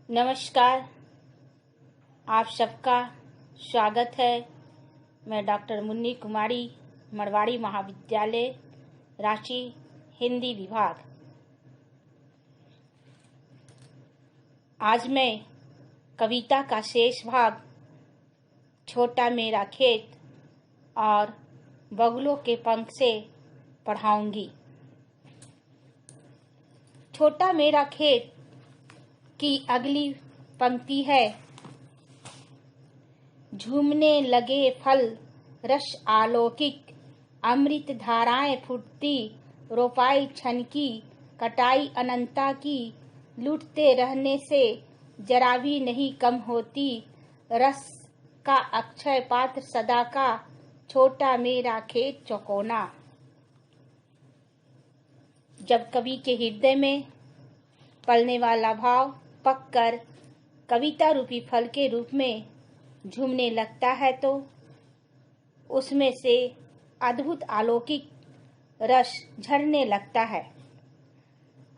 नमस्कार। आप सबका स्वागत है। मैं डॉक्टर मुन्नी कुमारी, मरवाड़ी महाविद्यालय, रांची, हिंदी विभाग। आज मैं कविता का शेष भाग छोटा मेरा खेत और बगुलों के पंख से पढ़ाऊंगी। छोटा मेरा खेत की अगली पंक्ति है। झूमने लगे फल रस अलौकिक, अमृत धाराएं फूटती, रोपाई छनकी, कटाई अनंता की, लूटते रहने से जरा भी नहीं कम होती, रस का अक्षय पात्र सदा का, छोटा मेरा खेत चौकोना। जब कवि के हृदय में पलने वाला भाव पककर कविता रूपी फल के रूप में झूमने लगता है तो उसमें से अद्भुत अलौकिक रस झरने लगता है।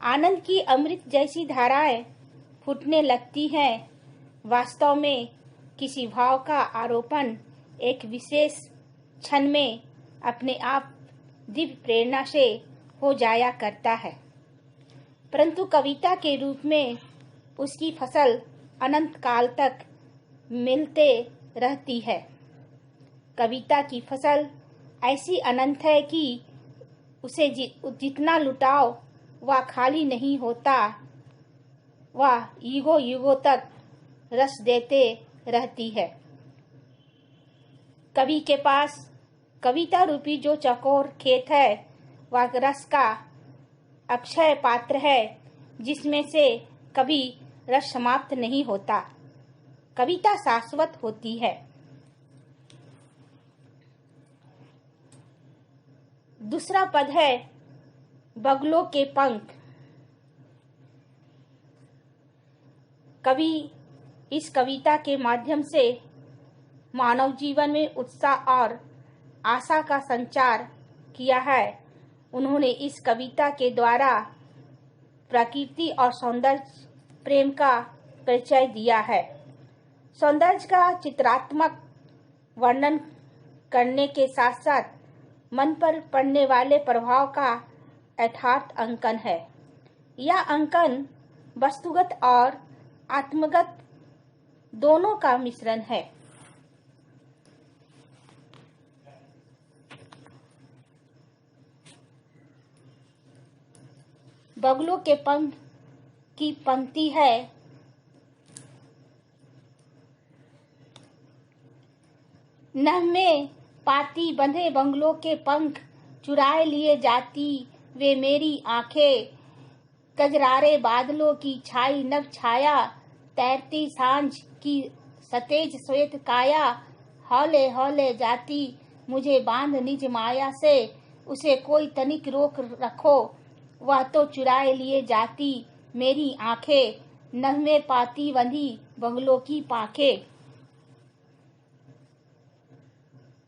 आनंद की अमृत जैसी धाराएं फूटने लगती हैं। वास्तव में किसी भाव का आरोपण एक विशेष क्षण में अपने आप दिव्य प्रेरणा से हो जाया करता है, परंतु कविता के रूप में उसकी फसल अनंत काल तक मिलते रहती है। कविता की फसल ऐसी अनंत है कि उसे जितना लुटाओ वह खाली नहीं होता, वह युगों युगों तक रस देते रहती है। कवि के पास कविता रूपी जो चौकोर खेत है वह रस का अक्षय पात्र है, जिसमें से कभी रस समाप्त नहीं होता। कविता शाश्वत होती है। दूसरा पद है बगुलों के पंख। कवि इस कविता के माध्यम से मानव जीवन में उत्साह और आशा का संचार किया है। उन्होंने इस कविता के द्वारा प्रकृति और सौंदर्य प्रेम का परिचय दिया है। सौंदर्य का चित्रात्मक वर्णन करने के साथ साथ मन पर पड़ने वाले प्रभाव का यथार्थ अंकन है। यह अंकन वस्तुगत और आत्मगत दोनों का मिश्रण है। बगुलों के पंख की पंक्ति है। नभ में पाती बंधे बगुलों के पंख, चुराए लिए जाती वे मेरी आंखें, कजरारे बादलों की छाई नभ छाया, तैरती सांझ की सतेज श्वेत काया, हौले हौले जाती मुझे बांध निज माया से, उसे कोई तनिक रोक रखो वह तो चुराए लिए जाती मेरी आंखें, नभ में पाती बंधी बगुलों की पांखें।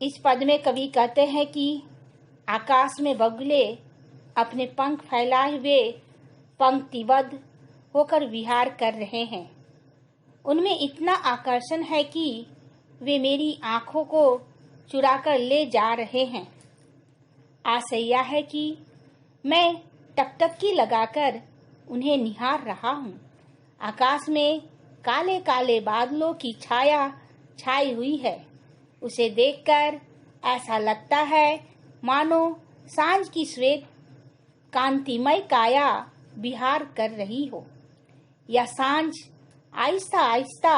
इस पद में कवि कहते हैं कि आकाश में बगुले अपने पंख फैलाए हुए पंक्तिबद्ध होकर विहार कर रहे हैं। उनमें इतना आकर्षण है कि वे मेरी आंखों को चुराकर ले जा रहे हैं। आशय यह है कि मैं टकटकी लगाकर उन्हें निहार रहा हूँ। आकाश में काले काले बादलों की छाया छाई हुई है। उसे देखकर ऐसा लगता है मानो सांझ की श्वेत कांतिमय काया विहार कर रही हो। यह सांझ आहिस्ता आहिस्ता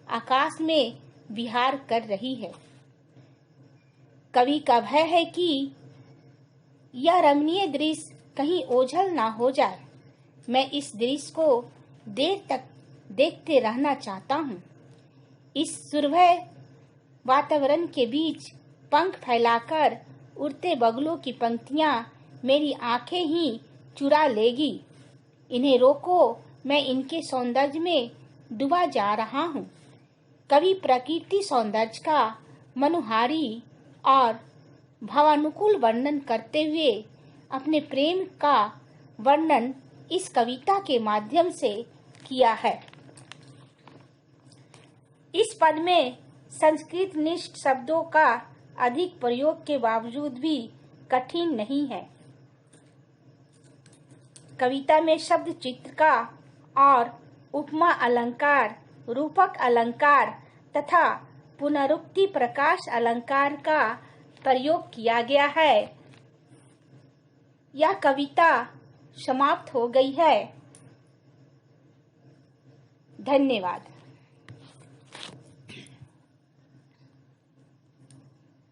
आकाश में विहार कर रही है। कवि का भय है कि यह रमणीय दृश्य कहीं ओझल ना हो जाए। मैं इस दृश्य को देर तक देखते रहना चाहता हूँ। इस सुरभय वातावरण के बीच पंख फैलाकर उड़ते बगुलों की पंक्तियां मेरी आंखें ही चुरा लेगी। इन्हें रोको, मैं इनके सौंदर्य में डूबा जा रहा हूँ। कवि प्रकृति सौंदर्य का मनोहारी और भावानुकूल वर्णन करते हुए अपने प्रेम का वर्णन इस कविता के माध्यम से किया है। पद में संस्कृत निष्ठ शब्दों का अधिक प्रयोग के बावजूद भी कठिन नहीं है। कविता में शब्द चित्र का और उपमा अलंकार, रूपक अलंकार तथा पुनरुक्ति प्रकाश अलंकार का प्रयोग किया गया है। यह कविता समाप्त हो गई है। धन्यवाद।